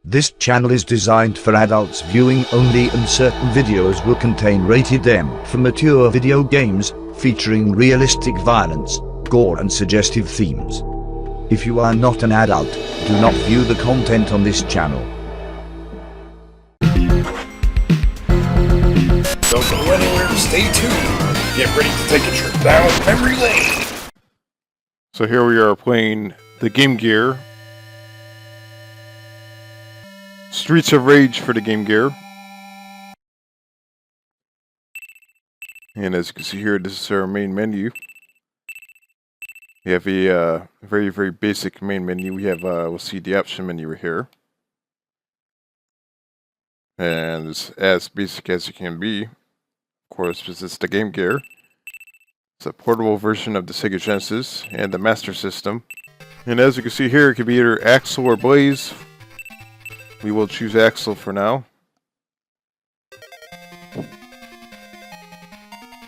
This channel is designed for adults viewing only, and certain videos will contain rated M for mature video games, featuring realistic violence, gore and suggestive themes. If you are not an adult, do not view the content on this channel. Don't go anywhere, stay tuned. Get ready to take a trip down memory lane. So here we are playing the Game Gear. Streets of Rage for the Game Gear. And as you can see here, this is our main menu. We have a very basic main menu. We have, we'll see the option menu right here. And it's as basic as it can be. Of course, because it's the Game Gear. It's a portable version of the Sega Genesis and the Master System. And as you can see here, it could be either Axel or Blaze. We will choose Axel for now.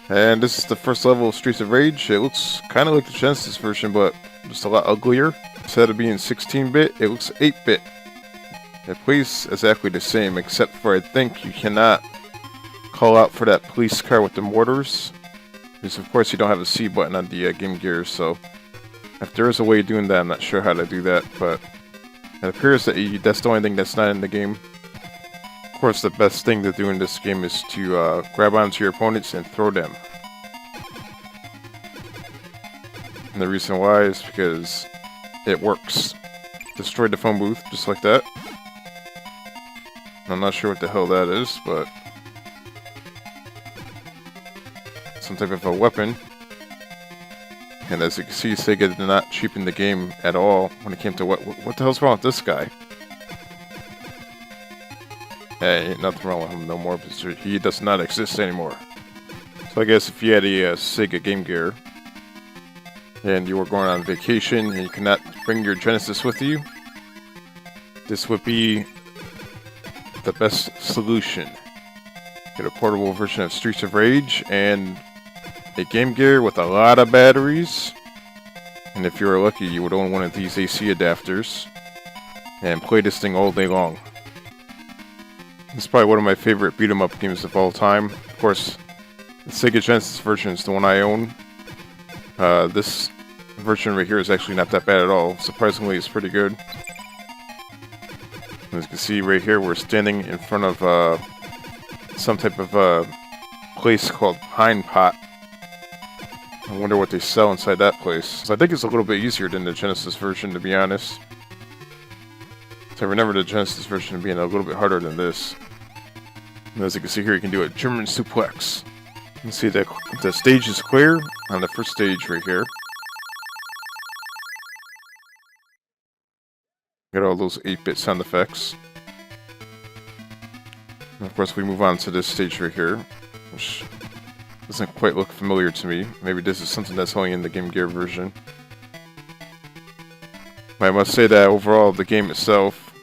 And this is the first level of Streets of Rage. It looks kind of like the Genesis version, but just a lot uglier. Instead of being 16-bit, it looks 8-bit. It plays exactly the same, except for I think you cannot call out for that police car with the mortars. Because of course you don't have a C button on the Game Gear, so if there is a way of doing that, I'm not sure how to do that, but it appears that that's the only thing that's not in the game. Of course, the best thing to do in this game is to grab onto your opponents and throw them. And the reason why is because it works. Destroy the phone booth, just like that. I'm not sure what the hell that is, but some type of a weapon. And as you can see, Sega did not cheapen the game at all when it came to what the hell's wrong with this guy? Hey, ain't nothing wrong with him no more, because he does not exist anymore. So I guess if you had a Sega Game Gear, and you were going on vacation, and you cannot bring your Genesis with you, this would be the best solution. Get a portable version of Streets of Rage, and a Game Gear with a lot of batteries, and if you were lucky you would own one of these AC adapters and play this thing all day long. It's probably one of my favorite beat 'em up games of all time. Of course, the Sega Genesis version is the one I own. This version right here is actually not that bad at all. Surprisingly, it's pretty good. As you can see right here, we're standing in front of some type of place called Pine Pot. I wonder what they sell inside that place. So I think it's a little bit easier than the Genesis version, to be honest. So I remember the Genesis version being a little bit harder than this. And as you can see here, you can do a German suplex. You can see that the stage is clear on the first stage right here. Got all those 8-bit sound effects. And of course, we move on to this stage right here, which doesn't quite look familiar to me. Maybe this is something that's only in the Game Gear version. But I must say that overall, the game itself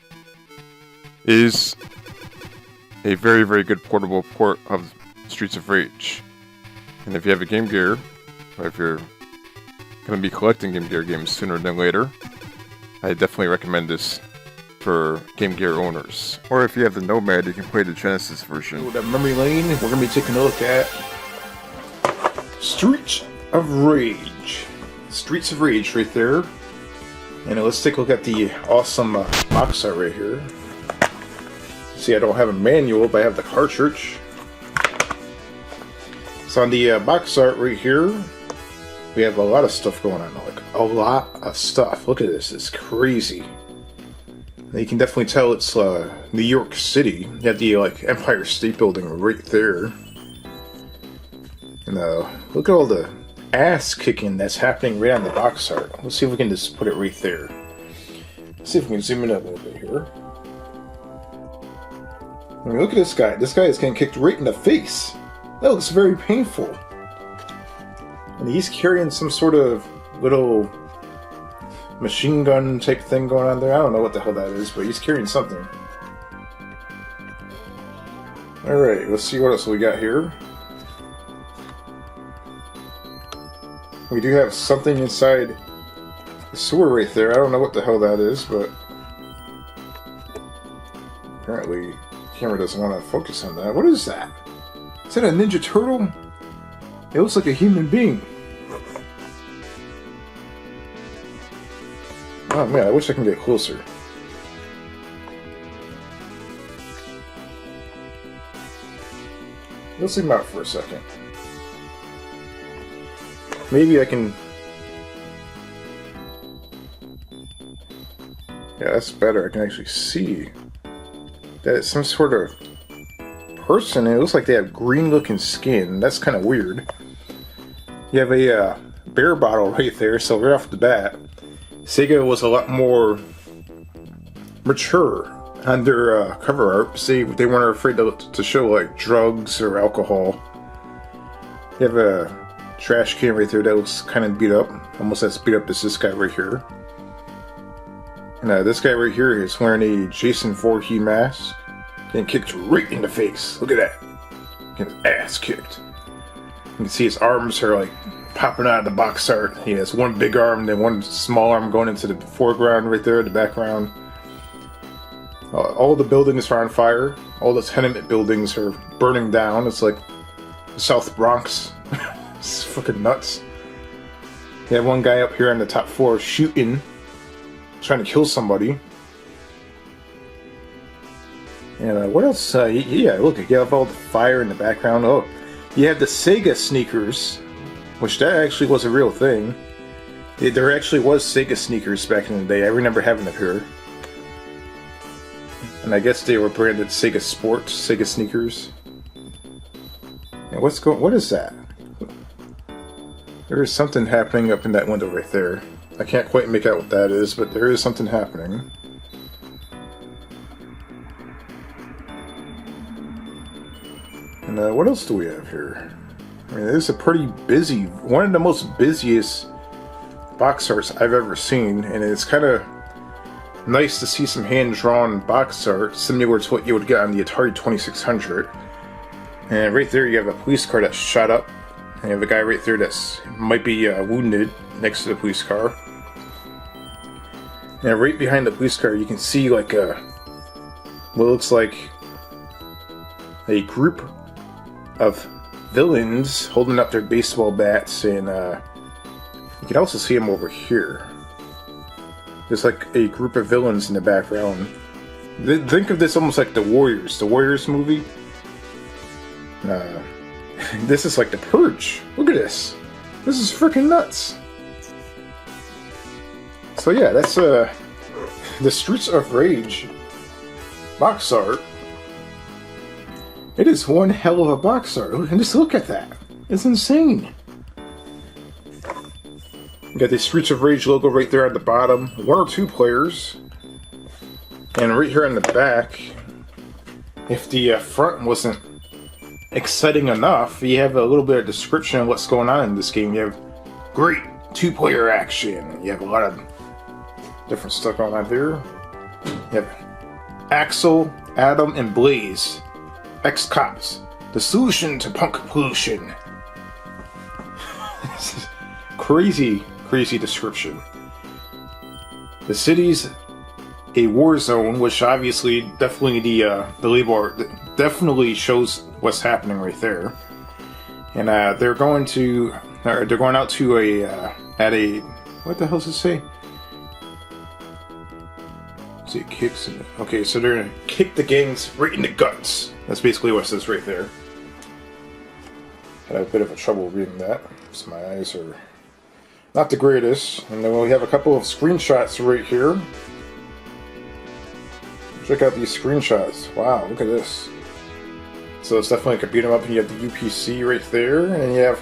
is a very good portable port of Streets of Rage. And if you have a Game Gear, or if you're going to be collecting Game Gear games sooner than later, I definitely recommend this for Game Gear owners. Or if you have the Nomad, you can play the Genesis version. With that memory lane, we're going to be taking a look at Streets of Rage. Streets of Rage right there. And let's take a look at the awesome box art right here. See, I don't have a manual, but I have the cartridge. So on the box art right here, we have a lot of stuff going on. Like, a lot of stuff. Look at this. It's crazy. You can definitely tell it's New York City. You have the Empire State Building right there. And look at all the ass kicking that's happening right on the box art. Let's see if we can just put it right there. Let's see if we can zoom in a little bit here. I mean, look at this guy. This guy is getting kicked right in the face. That looks very painful. And he's carrying some sort of little machine gun type thing going on there. I don't know what the hell that is, but he's carrying something. Alright, let's see what else we got here. We do have something inside the sewer right there. I don't know what the hell that is, but Apparently, the camera doesn't want to focus on that. What is that? Is that a Ninja Turtle? It looks like a human being. Oh man, I wish I can get closer. Let's zoom out for a second. Maybe I can... Yeah, that's better. I can actually see that it's some sort of person. It looks like they have green-looking skin. That's kind of weird. You have a beer bottle right there, so right off the bat, Sega was a lot more mature on their cover art. See, they weren't afraid to show like drugs or alcohol. You have a trash can right there that looks kind of beat up, almost as beat up as this guy right here. And this guy right here is wearing a Jason Voorhees mask, getting kicked right in the face. Look at that, getting his ass kicked. You can see his arms are like popping out of the box art. He has one big arm, then one small arm going into the foreground right there, the background. All the buildings are on fire. All the tenement buildings are burning down. It's like the South Bronx. It's fucking nuts. You have one guy up here on the top floor shooting, trying to kill somebody. And what else? Yeah, look, you have all the fire in the background. Oh, you have the Sega sneakers, which that actually was a real thing. There actually was Sega sneakers back in the day. I remember having it here. And I guess they were branded Sega Sports, Sega sneakers. And what is that? There is something happening up in that window right there. I can't quite make out what that is, but there is something happening. And what else do we have here? I mean, this is a pretty busy, one of the most busiest box arts I've ever seen, and it's kind of nice to see some hand-drawn box art, similar to what you would get on the Atari 2600. And right there you have a police car that's shot up, and you have a guy right there that's might be wounded next to the police car. And right behind the police car you can see like what looks like a group of villains holding up their baseball bats, and you can also see them over here. There's like a group of villains in the background. Think of this almost like the Warriors movie. This is like the Purge. Look at this. This is freaking nuts. So yeah, that's the Streets of Rage box art. It is one hell of a box art. And just look at that. It's insane. You got the Streets of Rage logo right there at the bottom. 1 or 2 players. And right here on the back, if the front wasn't exciting enough, you have a little bit of description of what's going on in this game. You have great 2-player action. You have a lot of different stuff going on there. You have Axel, Adam, and Blaze, ex-cops. The solution to punk pollution. This is crazy description. The city's a war zone, which obviously definitely the label art definitely shows what's happening right there. And they're going out to a what the hell does it say? See, it kicks. Okay, so they're gonna kick the gangs right in the guts. That's basically what it says right there. Had a bit of a trouble reading that, because my eyes are not the greatest. And then we have a couple of screenshots right here. Check out these screenshots. Wow, look at this. So it's definitely like a beat 'em up, and you have the UPC right there, and you have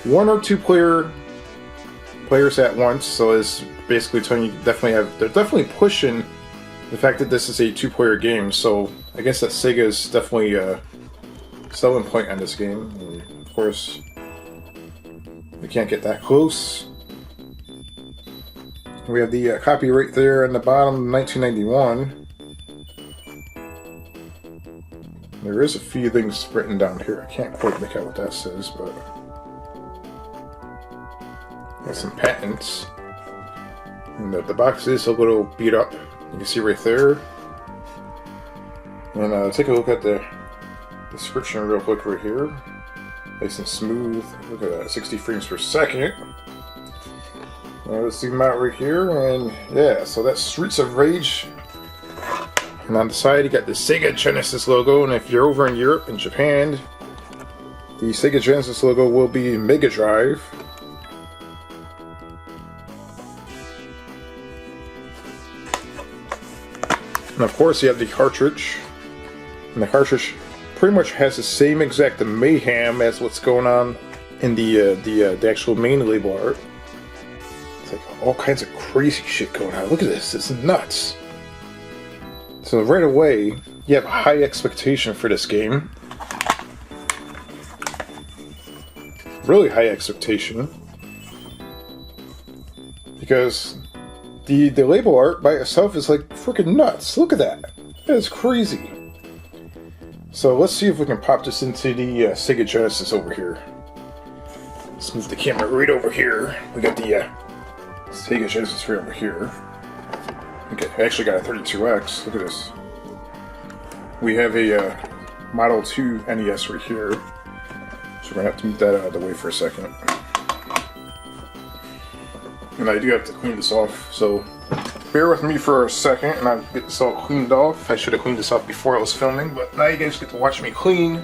1 or 2 players at once. So it's basically telling you they're definitely pushing the fact that this is a 2-player game. So I guess that Sega's definitely a selling point on this game. And of course, we can't get that close. We have the copy right there on the bottom, 1991. There is a few things written down here. I can't quite make out what that says, but there's some patents. And the box is a little beat up. You can see right there. And take a look at the description real quick right here. Nice and smooth. Look at that, 60 frames per second. Let's zoom out right here, and yeah, so that's Streets of Rage. And on the side, you got the Sega Genesis logo, and if you're over in Europe and Japan, the Sega Genesis logo will be Mega Drive. And of course, you have the cartridge. And the cartridge pretty much has the same exact mayhem as what's going on in the actual main label art. It's like all kinds of crazy shit going on. Look at this. It's nuts. So right away, you have a high expectation for this game. Really high expectation. Because the label art by itself is like freaking nuts. Look at that. That is crazy. So let's see if we can pop this into the Sega Genesis over here. Let's move the camera right over here. We got the Sega Genesis right over here. Okay, I actually got a 32X. Look at this. We have a Model 2 NES right here. So we're going to have to move that out of the way for a second. And I do have to clean this off, so bear with me for a second and I'll get this all cleaned off. I should have cleaned this off before I was filming, but now you guys get to watch me clean.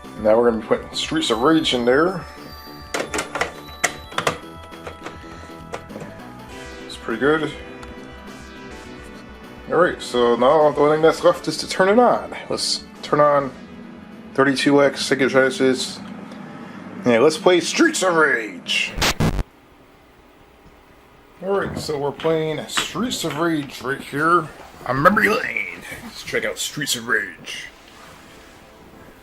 And now we're going to be putting Streets of Rage in there. It's pretty good. Alright, so now the only thing that's left is to turn it on. Let's turn on 32X Sega Genesis. Yeah, let's play Streets of Rage. Alright, so we're playing Streets of Rage right here on memory lane. Let's check out Streets of Rage.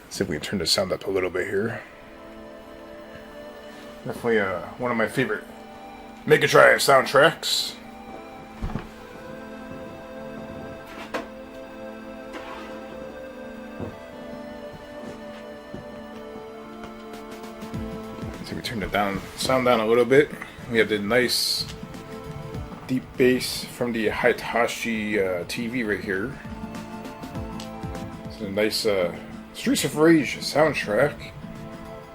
Let's see if we can turn the sound up a little bit here. Definitely one of my favorite Mega Drive soundtracks. So we turn the sound down a little bit. We have the nice deep bass from the Hitachi TV right here. It's a nice Streets of Rage soundtrack.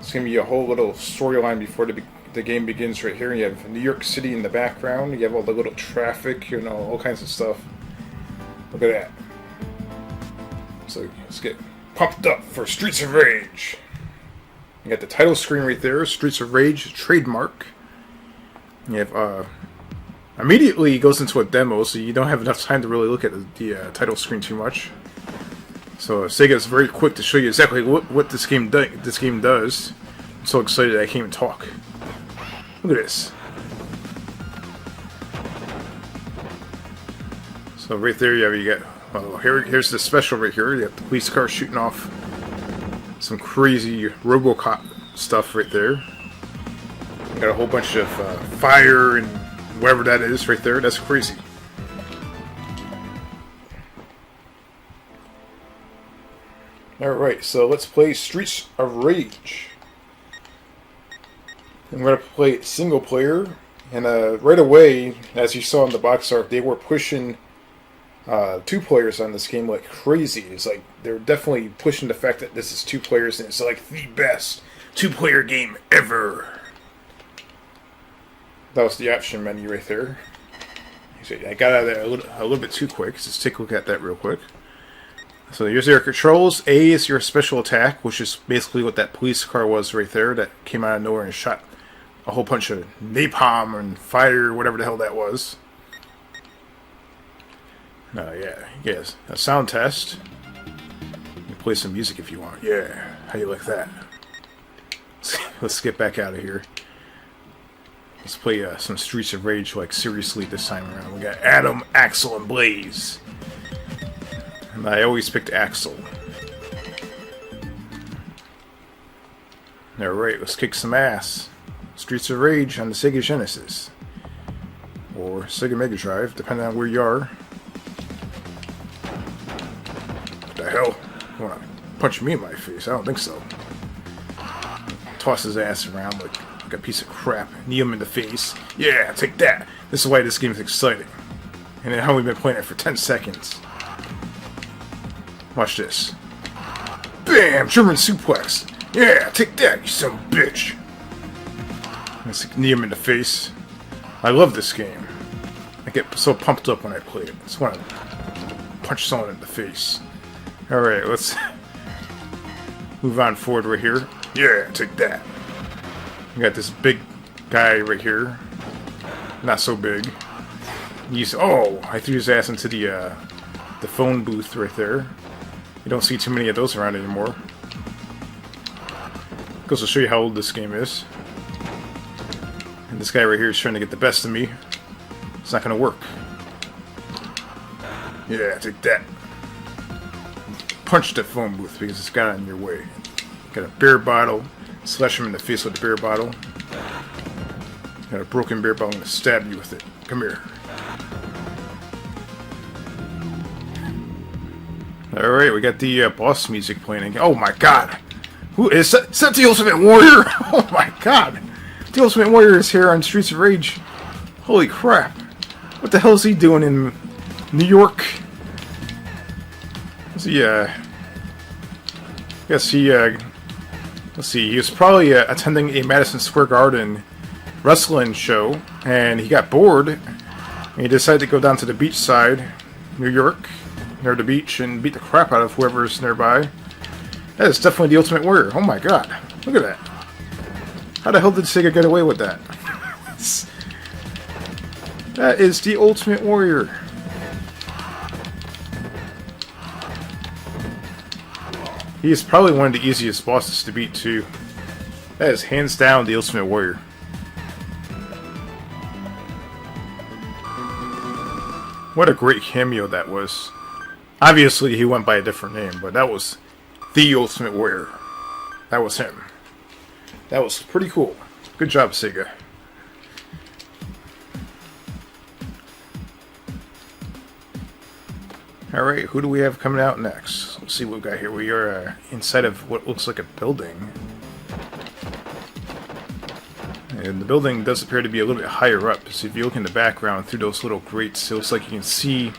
It's gonna be a whole little storyline before the game begins right here. You have New York City in the background. You have all the little traffic, you know, all kinds of stuff. Look at that. So let's get pumped up for Streets of Rage. You got the title screen right there, Streets of Rage trademark. You have immediately goes into a demo, so you don't have enough time to really look at the title screen too much. So Sega is very quick to show you exactly what this game does. I'm so excited I can't even talk. Look at this. So right there you got here's the special right here. You got the police car shooting off some crazy RoboCop stuff right there. You got a whole bunch of fire and whatever that is right there. That's crazy. Alright, so let's play Streets of Rage. I'm going to play single player. And right away, as you saw in the box art, they were pushing 2 players on this game like crazy. It's like they're definitely pushing the fact that this is 2 players and it's like the best 2-player game ever. That was the option menu right there. I got out of there a little bit too quick. Let's take a look at that real quick. So here's your controls. A is your special attack, which is basically what that police car was right there that came out of nowhere and shot a whole bunch of napalm and fire, whatever the hell that was. Yes, a sound test. You can play some music if you want. Yeah, how you like that? Let's get back out of here. Let's play some Streets of Rage, like seriously this time around. We got Adam, Axel, and Blaze. And I always picked Axel. Alright, let's kick some ass. Streets of Rage on the Sega Genesis. Or Sega Mega Drive, depending on where you are. What the hell? You wanna punch me in my face? I don't think so. Toss his ass around like a piece of crap. Knee him in the face. Yeah, take that. This is why this game is exciting. And then how we've been playing it for 10 seconds. Watch this. Bam! German suplex. Yeah, take that, you son of a bitch. Let's knee him in the face. I love this game. I get so pumped up when I play it. I just want to punch someone in the face. Alright, let's move on forward right here. Yeah, take that. We got this big guy right here. Not so big. Oh, I threw his ass into the phone booth right there. You don't see too many of those around anymore. Goes to show you how old this game is. And this guy right here is trying to get the best of me. It's not gonna work. Yeah, take that. Punch that phone booth because it's got in your way. Got a beer bottle. Slash him in the face with the beer bottle. Got a broken beer bottle. I'm gonna stab you with it. Come here. Alright, we got the boss music playing. Oh my god! Who is that? Is that the Ultimate Warrior? Oh my god! The Ultimate Warrior is here on Streets of Rage. Holy crap. What the hell is he doing in New York? Is he, guess he, let's see, he was probably attending a Madison Square Garden wrestling show, and he got bored, and he decided to go down to the beach side, New York, near the beach, and beat the crap out of whoever's nearby. That is definitely the Ultimate Warrior. Oh my god. Look at that. How the hell did Sega get away with that? That is the Ultimate Warrior. He is probably one of the easiest bosses to beat, too. That is hands down the Ultimate Warrior. What a great cameo that was. Obviously, he went by a different name, but that was the Ultimate Warrior. That was him. That was pretty cool. Good job, Sega. Alright, who do we have coming out next? Let's see what we got here. We are inside of what looks like a building. And the building does appear to be a little bit higher up. So if you look in the background through those little grates, it looks like you can see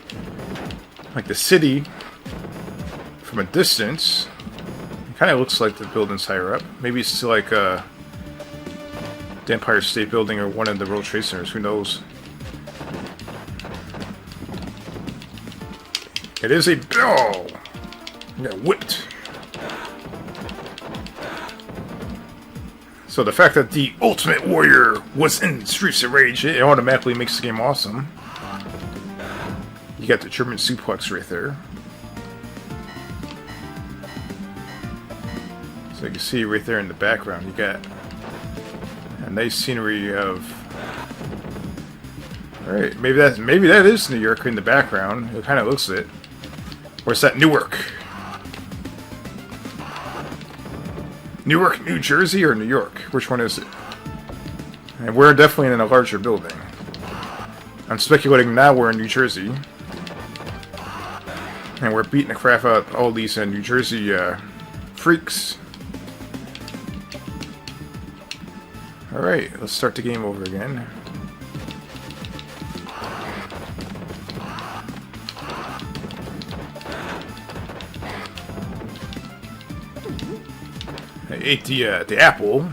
like the city from a distance. It kind of looks like the building's higher up. Maybe it's like the Empire State Building or one of the World Trade Centers. Who knows? It is a... Oh! I got whipped. So the fact that the Ultimate Warrior was in Streets of Rage, it automatically makes the game awesome. You got the German suplex right there. So you can see right there in the background, you got a nice scenery of... Alright, maybe that is New York in the background. It kind of looks it. Or is that Newark? Newark, New Jersey, or New York? Which one is it? And we're definitely in a larger building. I'm speculating now we're in New Jersey. And we're beating the crap out of all these New Jersey freaks. Alright, let's start the game over again. I ate the apple.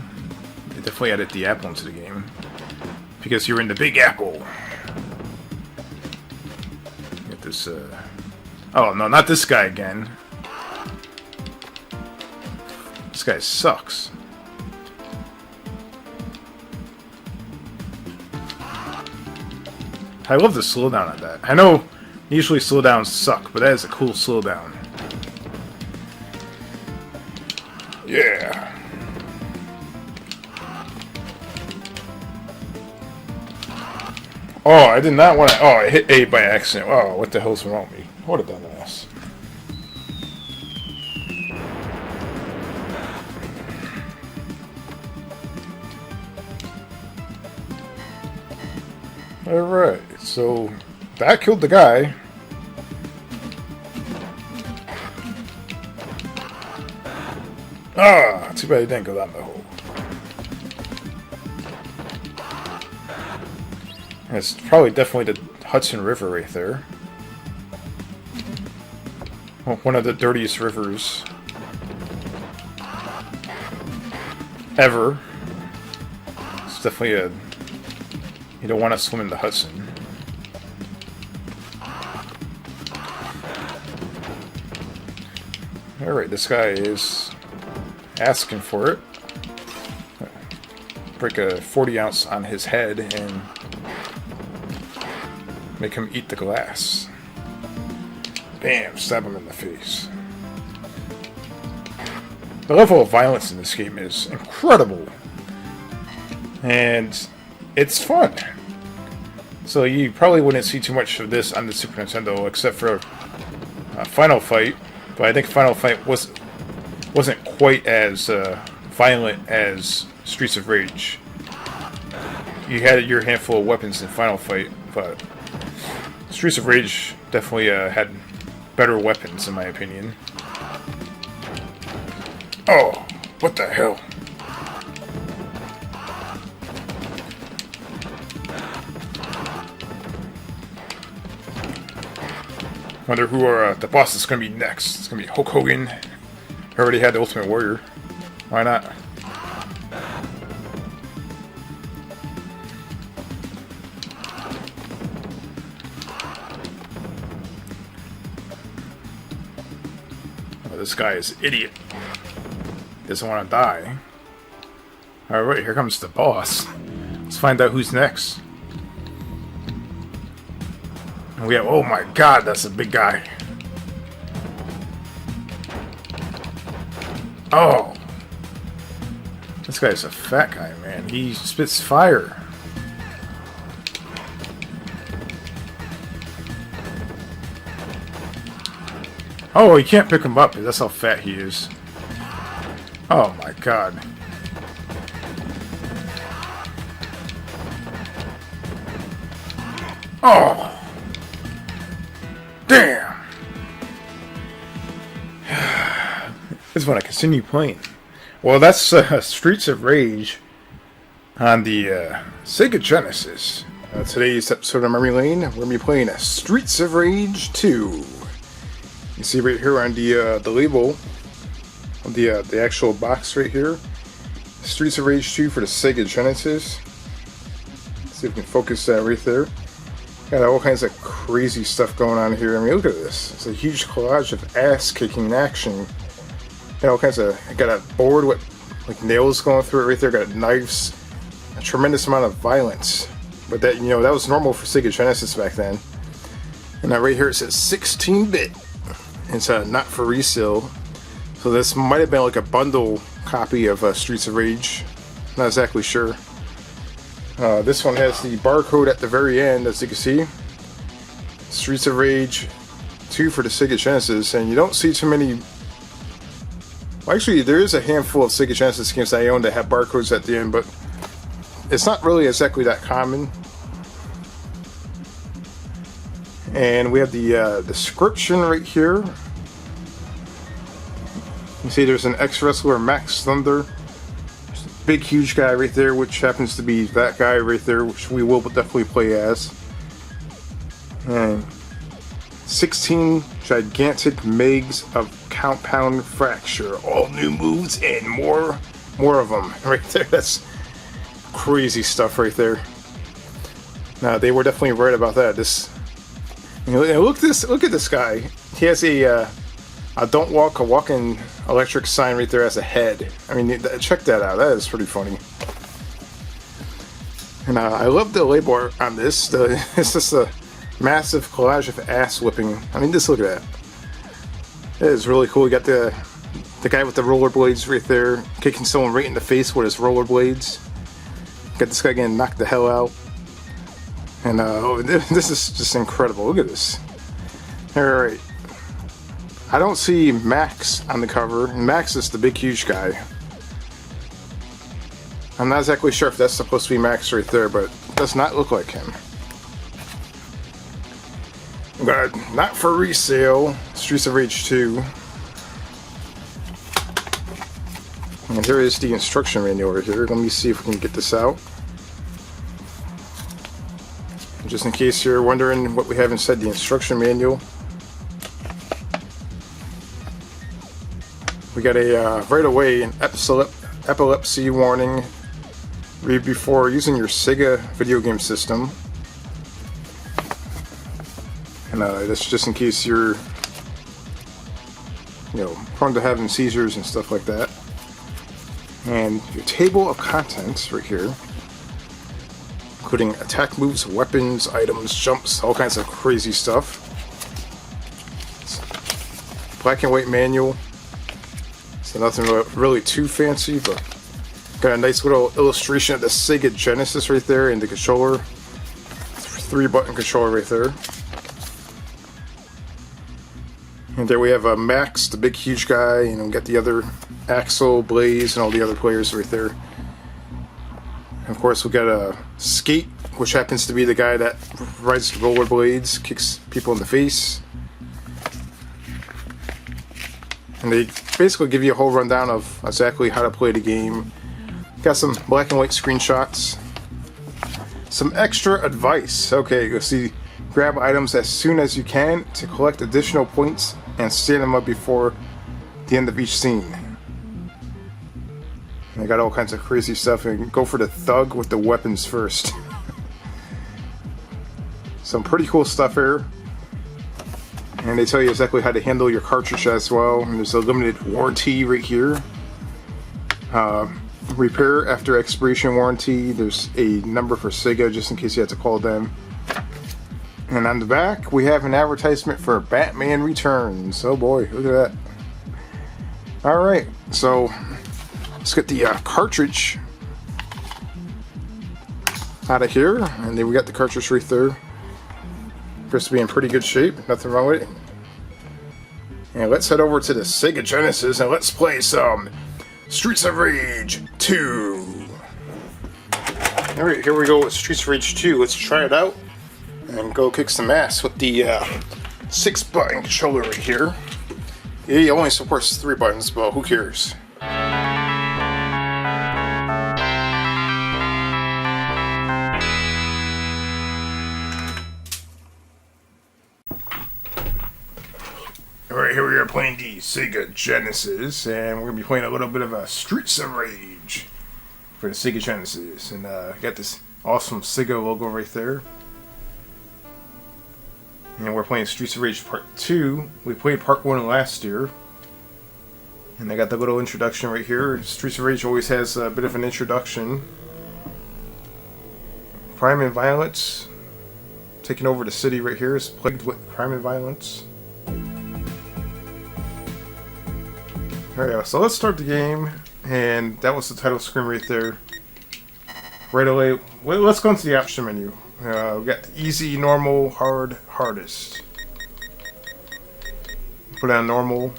I definitely added the apple into the game. Because you're in the Big Apple. Get this, Oh, no, not this guy again. This guy sucks. I love the slowdown on that. I know usually slowdowns suck, but that is a cool slowdown. Yeah. Oh, I did not want to... Oh, I hit A by accident. Oh, what the hell's wrong with me? What a dumbass. Alright, so that killed the guy. Ah, too bad he didn't go down the hole. It's probably definitely the Hudson River right there. one of the dirtiest rivers ever. It's definitely a... You don't want to swim in the Hudson. Alright, this guy is asking for it. Break a 40 ounce on his head and make him eat the glass. Bam, stab him in the face. The level of violence in this game is incredible. And it's fun. So you probably wouldn't see too much of this on the Super Nintendo except for Final Fight. But I think Final Fight wasn't quite as violent as Streets of Rage. You had your handful of weapons in Final Fight, but Streets of Rage definitely had better weapons, in my opinion. Oh, what the hell? Wonder who the boss is going to be next. It's going to be Hulk Hogan. I already had the Ultimate Warrior. Why not? This guy is an idiot. Doesn't want to die. Alright, here comes the boss. Let's find out who's next. And we have, oh my god, that's a big guy. Oh! This guy's a fat guy, man. He spits fire. Oh, you can't pick him up. That's how fat he is. Oh my god. Oh! Damn! I just want to continue playing. Well, that's Streets of Rage on the Sega Genesis. Today's episode of Memory Lane, we're going to be playing Streets of Rage 2. You see right here on the label of the actual box right here, Streets of Rage 2 for the Sega Genesis. Let's see if we can focus that right there. Got all kinds of crazy stuff going on here. I mean, look at this. It's a huge collage of ass-kicking action. Got all kinds of... Got a board with like nails going through it right there. Got knives. A tremendous amount of violence. But that, you know, that was normal for Sega Genesis back then. And now right here it says 16-bit. It's not for resale. So this might have been like a bundle copy of Streets of Rage. Not exactly sure. This one has the barcode at the very end, as you can see. Streets of Rage 2 for the Sega Genesis, and you don't see too many... Well, actually, there is a handful of Sega Genesis games that I own that have barcodes at the end, but it's not really exactly that common. And we have the description right here. You see there's an ex-wrestler, Max Thunder. Big, huge guy right there, which happens to be that guy right there, which we will definitely play as. And 16 gigantic megs of compound fracture. All new moves and more of them. Right there, that's crazy stuff right there. Now, they were definitely right about that. Look at this guy. He has a don't walk, a walking electric sign right there as a head. I mean, check that out. That is pretty funny. And I love the label on this. It's just a massive collage of ass whipping. I mean, just look at that. It is really cool. You got the guy with the rollerblades right there, kicking someone right in the face with his rollerblades. Got this guy getting knocked the hell out. And this is just incredible. Look at this. Alright. I don't see Max on the cover. Max is the big, huge guy. I'm not exactly sure if that's supposed to be Max right there, but it does not look like him. But not for resale. Streets of Rage 2. And here is the instruction manual right here. Let me see if we can get this out. Just in case you're wondering what we have inside the instruction manual. We got a right away an epilepsy warning. Read before using your Sega video game system. And that's just in case you're, prone to having seizures and stuff like that. And your table of contents right here, including attack moves, weapons, items, jumps, all kinds of crazy stuff. Black and white manual. So nothing really too fancy, but got a nice little illustration of the Sega Genesis right there and the controller. 3-button controller right there. And there we have Max, the big huge guy, we got the other Axel, Blaze, and all the other players right there. And of course we got Skate, which happens to be the guy that rides the rollerblades, kicks people in the face. And they basically give you a whole rundown of exactly how to play the game. Got some black and white screenshots. Some extra advice. Okay, you'll see, grab items as soon as you can to collect additional points and stand them up before the end of each scene. And they got all kinds of crazy stuff, and go for the thug with the weapons first. Some pretty cool stuff here. And they tell you exactly how to handle your cartridge as well. And there's a limited warranty right here. Repair after expiration warranty. There's a number for Sega just in case you have to call them. And on the back, we have an advertisement for Batman Returns. Oh boy, look at that. Alright, so let's get the cartridge out of here. And then we got the cartridge right there. Appears to be in pretty good shape, nothing wrong with it. And let's head over to the Sega Genesis and let's play some Streets of Rage 2. Alright, here we go with Streets of Rage 2. Let's try it out and go kick some ass with the 6-button controller right here. Yeah, it only supports 3 buttons, but who cares? Alright, here we are playing the Sega Genesis, and we're going to be playing a little bit of a Streets of Rage for the Sega Genesis. And got this awesome Sega logo right there. And we're playing Streets of Rage Part 2. We played Part 1 last year. And I got the little introduction right here. Streets of Rage always has a bit of an introduction. Crime and violence. Taking over the city right here is plagued with crime and violence. Alright, so let's start the game. And that was the title screen right there. Right away, let's go into the option menu. We got the easy, normal, hard, hardest. Put on normal.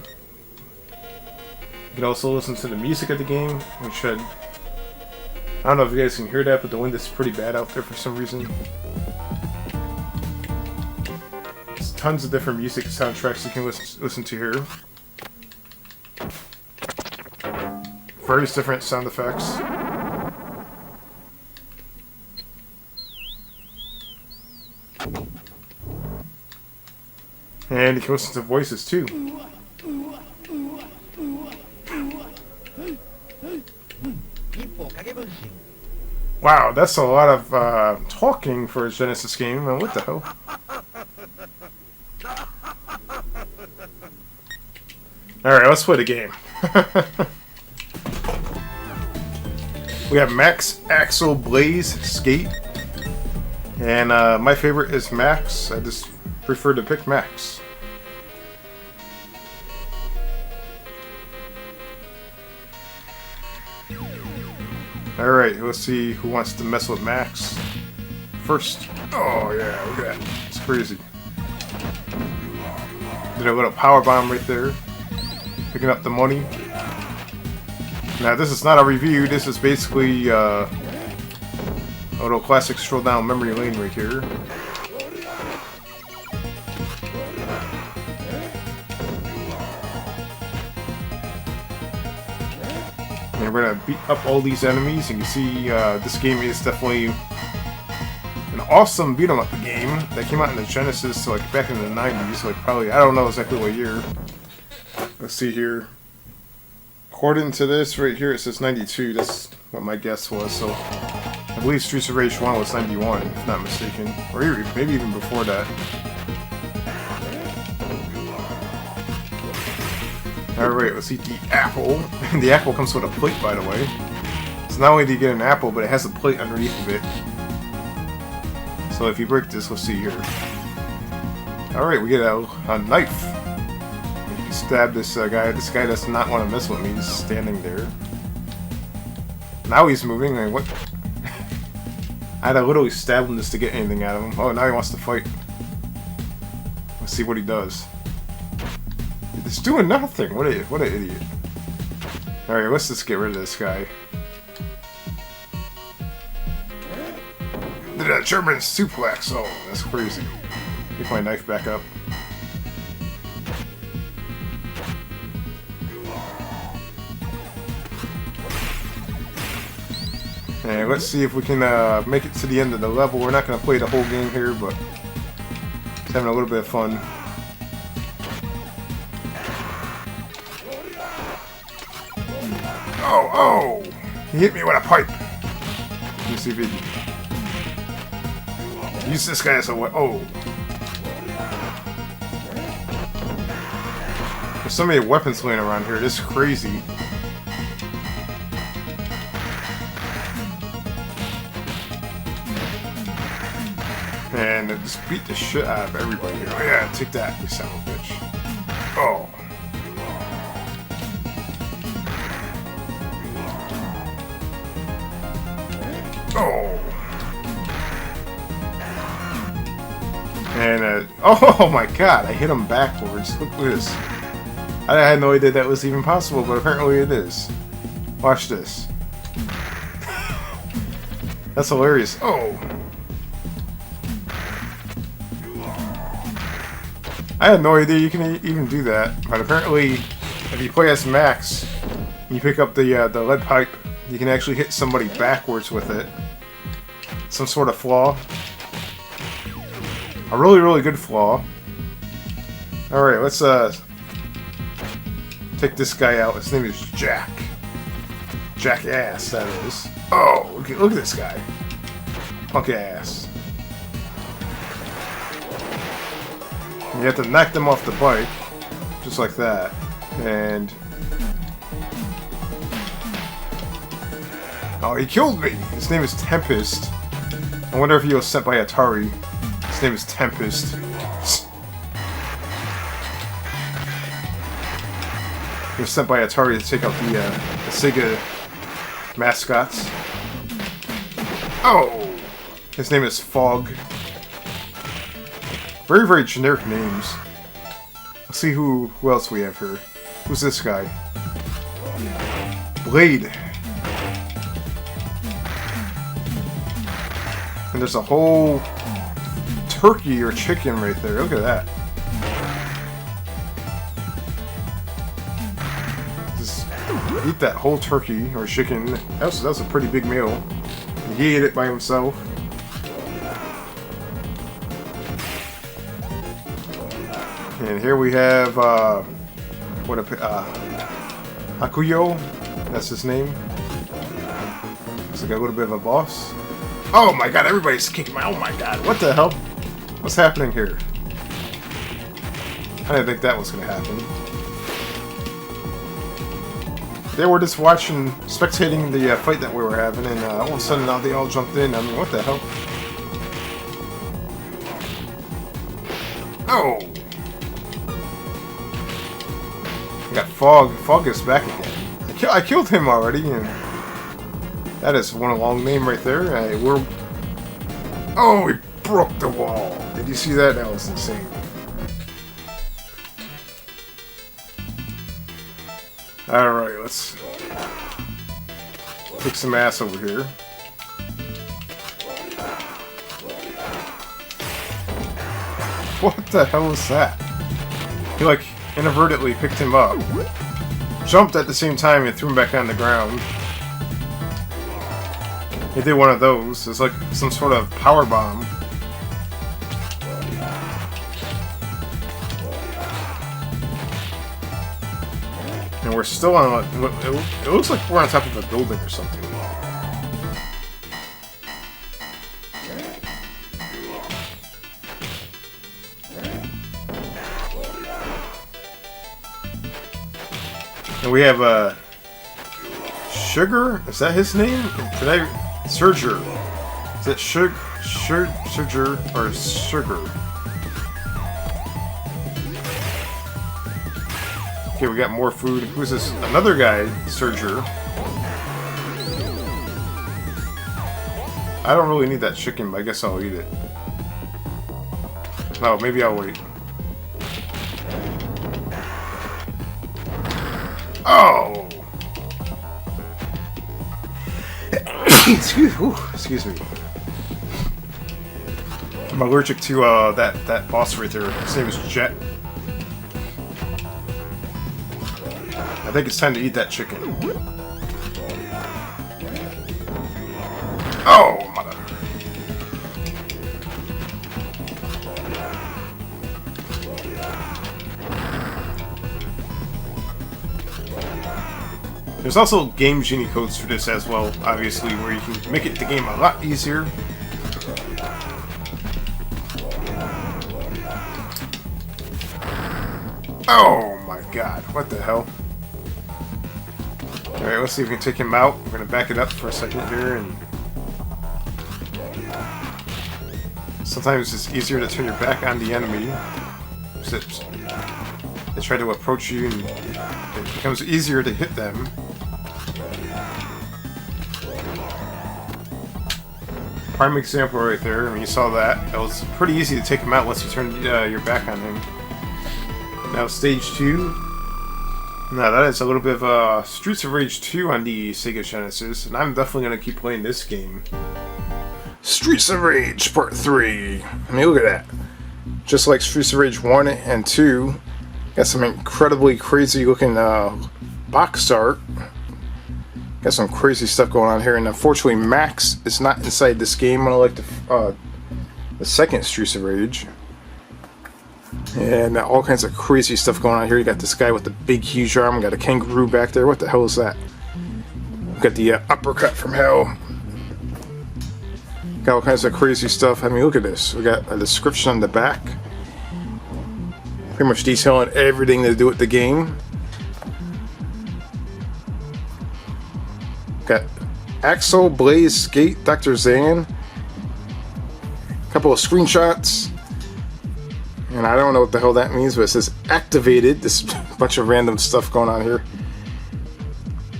You can also listen to the music of the game, which I don't know if you guys can hear that, but the wind is pretty bad out there for some reason. There's tons of different music soundtracks you can listen to here. Various different sound effects. And you can listen to voices too. Wow, that's a lot of talking for a Genesis game. What the hell? Alright, let's play the game. We have Max, Axel, Blaze, Skate. And my favorite is Max. I just prefer to pick Max. Alright, let's see who wants to mess with Max first. Oh yeah, look at that. It's crazy. Did a little power bomb right there. Picking up the money. Now this is not a review, this is basically a little classic stroll down memory lane right here. And we're gonna beat up all these enemies. You can see this game is definitely an awesome beat 'em up game that came out in the Genesis, so like back in the 90s, like probably, I don't know exactly what year. Let's see here. According to this right here, it says 92. That's what my guess was. So I believe Streets of Rage 1 was 91, if not mistaken. Or maybe even before that. Alright, let's eat the apple. The apple comes with a plate, by the way. So not only do you get an apple, but it has a plate underneath of it. So if you break this, let's see here. Alright, we get a knife. You stab this guy. This guy does not want to mess with me. He's standing there. Now he's moving. Like, what? I had to literally stab him just to get anything out of him. Oh, now he wants to fight. Let's see what he does. It's doing nothing. What an idiot. Alright, let's just get rid of this guy. Did a German suplex. Oh, that's crazy. Pick my knife back up. And let's see if we can make it to the end of the level. We're not going to play the whole game here, but just having a little bit of fun. Oh! He hit me with a pipe. Let me see if he... Use this guy as a weapon. Oh! There's so many weapons laying around here. This is crazy. And just beat the shit out of everybody here. Oh yeah, take that, you son of a bitch. Oh. Oh. And, oh my god, I hit him backwards. Look at this. I had no idea that was even possible, but apparently it is. Watch this. That's hilarious. Oh. I had no idea you can even do that, but apparently, if you play as Max, you pick up the lead pipe, you can actually hit somebody backwards with it. Some sort of flaw. A really, really good flaw. Alright, let's take this guy out. His name is Jack. Jackass, that is. Oh, look at this guy. Punk ass. You have to knock them off the bike, just like that, and... Oh, he killed me! His name is Tempest. I wonder if he was sent by Atari. His name is Tempest. He was sent by Atari to take out the Sega mascots. Oh! His name is Fog. Very, very generic names. Let's see who else we have here. Who's this guy? Blade. And there's a whole turkey or chicken right there. Look at that. Just eat that whole turkey or chicken. That was a pretty big meal. He ate it by himself. And here we have, Hakuyo, that's his name. Looks like a little bit of a boss. Oh my god, everybody's kicking my, oh my god, what the hell? What's happening here? I didn't think that was gonna happen. They were just watching, spectating the fight that we were having, and all of a sudden now they all jumped in. I mean, what the hell? Oh! Got Fog. Fog is back again. I killed him already, and that is one long name right there. Oh, he broke the wall. Did you see that? That was insane. Alright, let's kick some ass over here. What the hell was that? He like inadvertently picked him up, jumped at the same time, and threw him back on the ground. He did one of those. It's like some sort of power bomb. And we're still on, it looks like we're on top of a building or something. And we have, Sugar? Is that his name? Surger. Is that Surger or Sugar? Okay, we got more food. Who's this? Another guy, Surger. I don't really need that chicken, but I guess I'll eat it. No, maybe I'll wait. Oh! Excuse me. I'm allergic to that boss right there. His name is Jet. I think it's time to eat that chicken. Oh, mother. There's also game genie codes for this as well, obviously, where you can make the game a lot easier. Oh my god, what the hell? Alright, let's see if we can take him out. We're gonna back it up for a second here, and sometimes it's easier to turn your back on the enemy. They try to approach you, and it becomes easier to hit them. Prime example right there. I mean, you saw that. It was pretty easy to take him out once you turn your back on him. Now, stage 2. Now, that is a little bit of Streets of Rage 2 on the Sega Genesis, and I'm definitely going to keep playing this game. Streets of Rage Part 3. I mean, look at that. Just like Streets of Rage 1 and 2, got some incredibly crazy looking box art. Got some crazy stuff going on here, and unfortunately Max is not inside this game, unlike the second Streets of Rage. And all kinds of crazy stuff going on here. You got this guy with the big huge arm, got a kangaroo back there. What the hell is that? We got the uppercut from hell. Got all kinds of crazy stuff. I mean, look at this. We got a description on the back, pretty much detailing everything to do with the game. Got Axel, Blaze, Skate, Dr. Zan. A couple of screenshots. And I don't know what the hell that means, but it says activated. This bunch of random stuff going on here.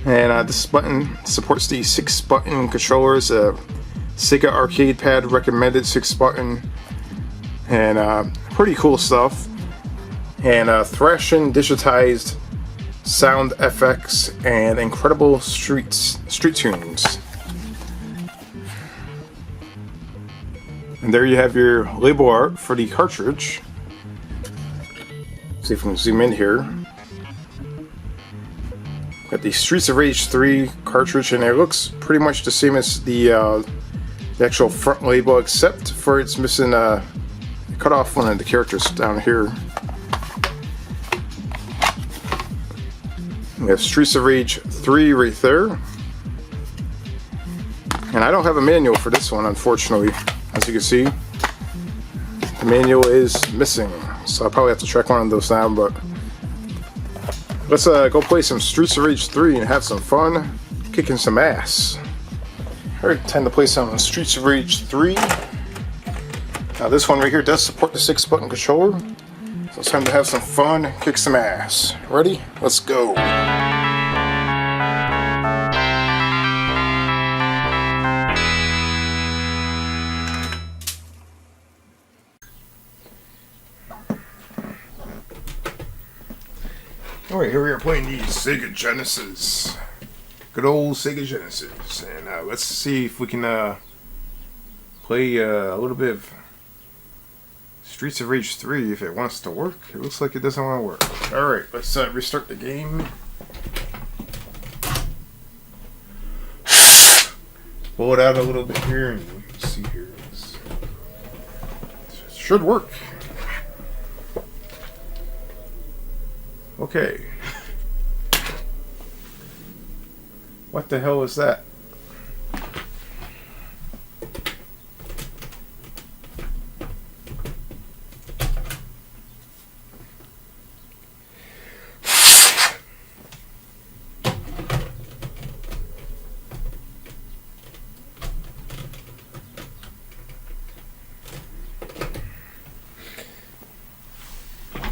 And this button supports the 6-button controllers. Sega arcade pad recommended 6-button. And pretty cool stuff. And thrashing digitized sound FX and incredible street tunes. And there you have your label art for the cartridge. See if we can zoom in here. Got the Streets of Rage 3 cartridge, and it looks pretty much the same as the actual front label, except for it's missing cut off one of the characters down here. We have Streets of Rage 3 right there. And I don't have a manual for this one, unfortunately. As you can see, the manual is missing. So I'll probably have to track one of those down, but let's go play some Streets of Rage 3 and have some fun kicking some ass. Alright, time to play some Streets of Rage 3. Now this one right here does support the 6-button controller. So it's time to have some fun, kick some ass. Ready? Let's go. Alright, here we are playing the Sega Genesis. Good old Sega Genesis. And let's see if we can play a little bit of Streets of Rage 3 if it wants to work. It looks like it doesn't want to work. Alright, let's restart the game. Pull it out a little bit here and see here. It should work. What the hell is that?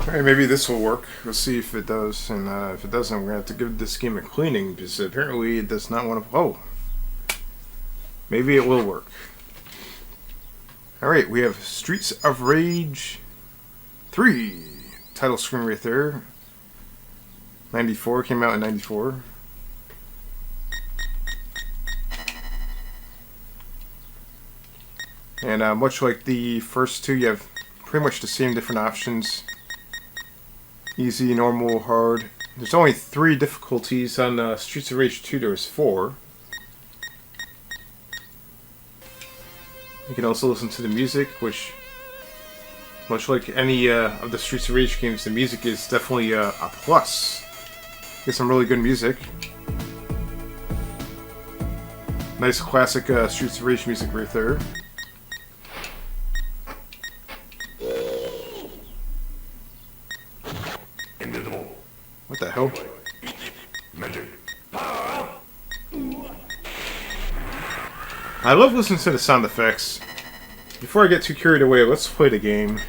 Alright, maybe this will work. Let's see if it does, and if it doesn't, we're going to have to give this game a cleaning, because apparently it does not want to... Oh! Maybe it will work. Alright, we have Streets of Rage 3. Title screen right there. 94, came out in 94. And much like the first two, you have pretty much the same different options. Easy, normal, hard. There's only 3 difficulties. On Streets of Rage 2 there's 4. You can also listen to the music, which, much like any of the Streets of Rage games, the music is definitely a plus. Get some really good music. Nice classic Streets of Rage music right there. What the hell? I love listening to the sound effects. Before I get too carried away, let's play the game.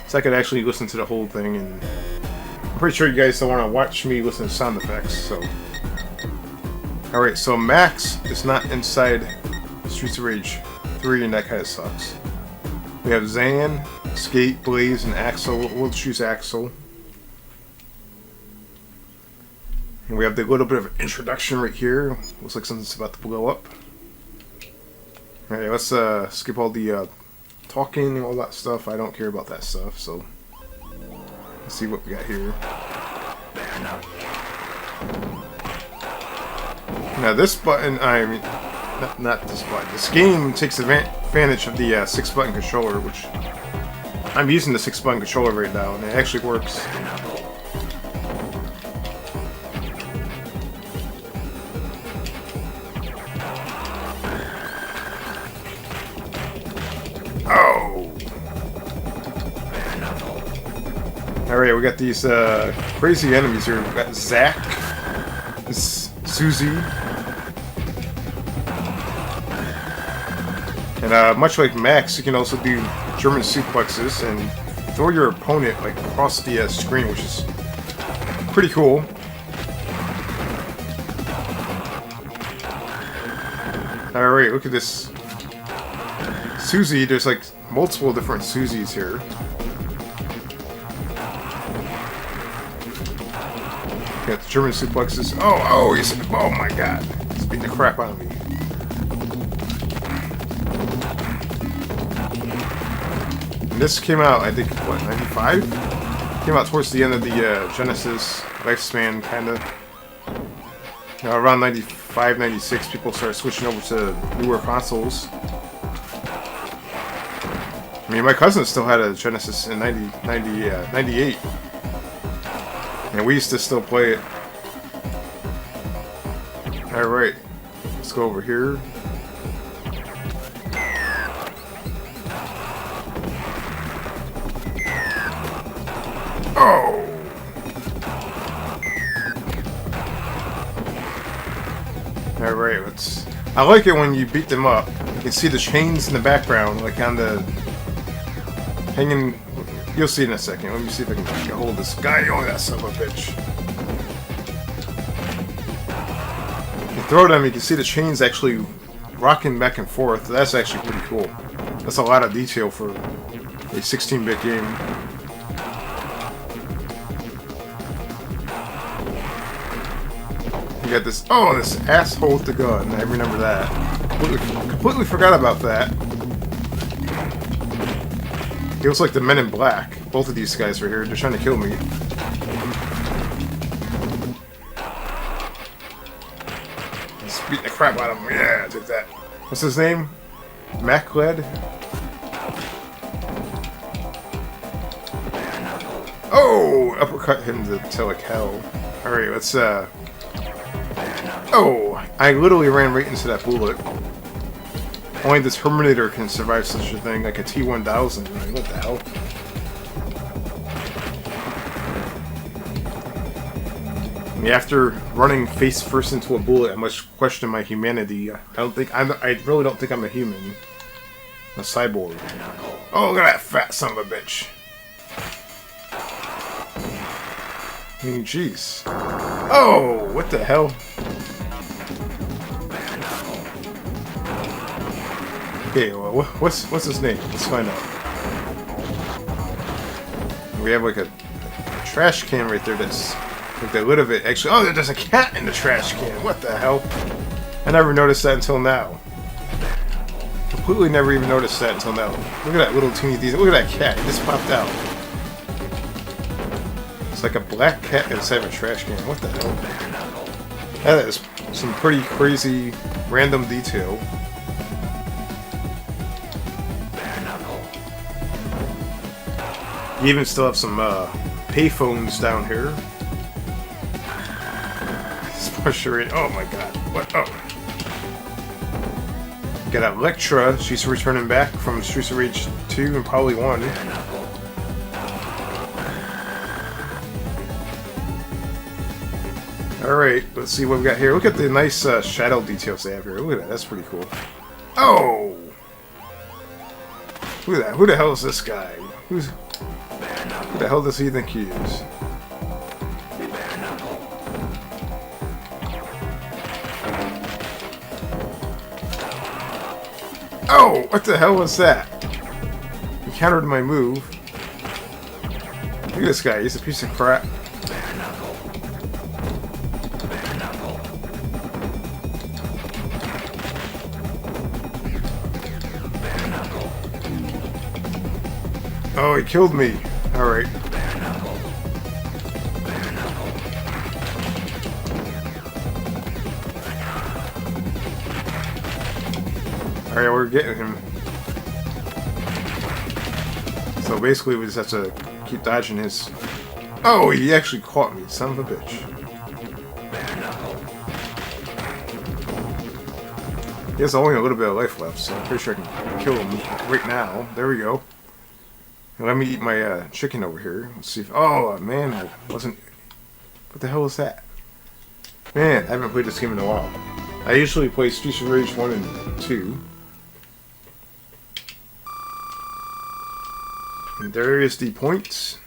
So I could actually listen to the whole thing, and I'm pretty sure you guys don't want to watch me listen to sound effects, so... Alright, so Max is not inside Streets of Rage 3, and that kind of sucks. We have Zan, Skate, Blaze, and Axel. We'll choose Axel. And we have the little bit of introduction right here. Looks like something's about to blow up. Alright, let's skip all the talking and all that stuff. I don't care about that stuff, so let's see what we got here. Now this button, I mean, not this button. This game takes advantage of the 6-button controller, which I'm using the 6-button controller right now, and it actually works. Alright, we got these crazy enemies here. We got Zach, Susie, and much like Max, you can also do German suplexes and throw your opponent like across the screen, which is pretty cool. Alright, look at this. Susie, there's like multiple different Susies here. Got the German suplexes. Oh my god. He's beating the crap out of me. And this came out, I think, what, 95? Came out towards the end of the Genesis lifespan, kinda. Now, around 95, 96, people started switching over to newer consoles. I mean, my cousin still had a Genesis in 98. And we used to still play it. Alright, let's go over here. Oh! Alright, let's... I like it when you beat them up. You can see the chains in the background, like on the... hanging... You'll see in a second. Let me see if I can get a hold of this guy. Oh, that son of a bitch. You throw them, you can see the chains actually rocking back and forth. That's actually pretty cool. That's a lot of detail for a 16-bit game. You got this... Oh, this asshole with the gun. I remember that. Completely forgot about that. He looks like the Men in Black. Both of these guys right here. They're trying to kill me. He's beating the crap out of him. Yeah, take that. What's his name? Macled? Oh! Uppercut him to like hell. Alright, let's Oh, I literally ran right into that bullet. Only the Terminator can survive such a thing, like a T-1000. Like, what the hell? And after running face first into a bullet, I must question my humanity. I really don't think I'm a human. A cyborg. Oh, look at that fat son of a bitch. I mean, jeez. Oh, what the hell? Okay, well, what's his name? Let's find out. We have like a trash can right there that's like the lid of it. Actually, oh, there's a cat in the trash can. What the hell? I never noticed that until now. Completely never even noticed that until now. Look at that little teeny detail. Look at that cat. It just popped out. It's like a black cat inside of a trash can. What the hell? That is some pretty crazy random detail. You even still have some payphones down here. Especially, oh my god, what? Oh. Got Electra, she's returning back from Streets of Rage 2 and probably 1. Alright, let's see what we got here. Look at the nice shadow details they have here. Look at that, that's pretty cool. Oh! Look at that, who the hell is this guy? Who the hell does he think he is? Oh! What the hell was that? He countered my move. Look at this guy, he's a piece of crap. Oh, he killed me. Alright. Alright, we're getting him. So basically we just have to keep dodging his... Oh, he actually caught me, son of a bitch. He has only a little bit of life left, so I'm pretty sure I can kill him right now. There we go. Let me eat my chicken over here. Let's see if... Oh, man, I wasn't... What the hell was that? Man, I haven't played this game in a while. I usually play Streets of Rage 1 and 2. And there is the points.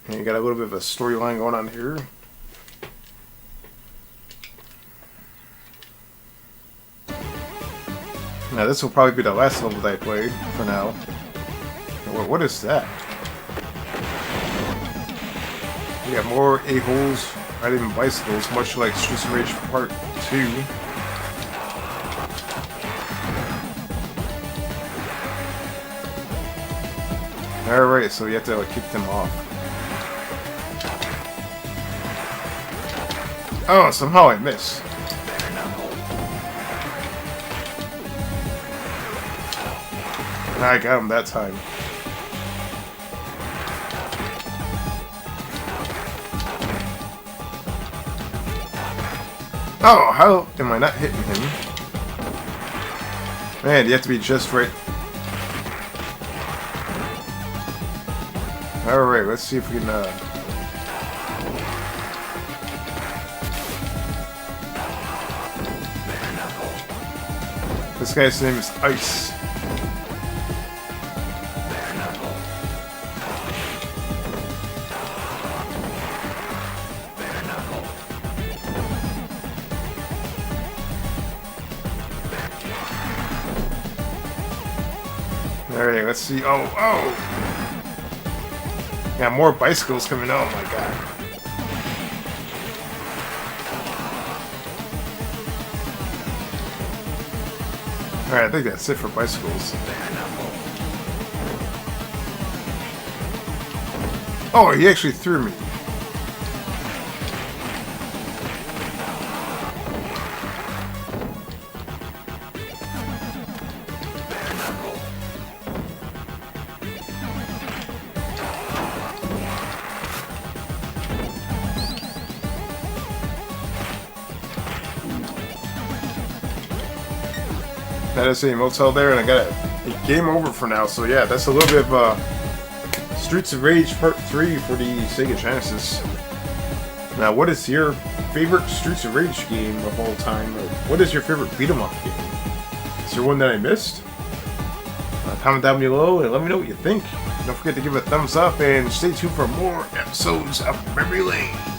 And you got a little bit of a storyline going on here. Now this will probably be the last level that I played for now. What is that? We got more a-holes riding bicycles, much like Streets of Rage Part 2. Alright, so you have to kick them off. Oh, somehow I missed. I got him that time. Oh, how am I not hitting him? Man, you have to be just right. Alright, let's see if we can, This guy's name is Ice. Alright, let's see. Oh! Got more bicycles coming. Oh my god. Alright, I think that's it for bicycles. Oh, he actually threw me. had a city motel there, and I got a game over for now. So yeah, that's a little bit of Streets of Rage Part 3 for the Sega Genesis. Now, what is your favorite Streets of Rage game of all time? Or what is your favorite beat 'em up game? Is there one that I missed? Comment down below and let me know what you think. Don't forget to give it a thumbs up and stay tuned for more episodes of Memory Lane.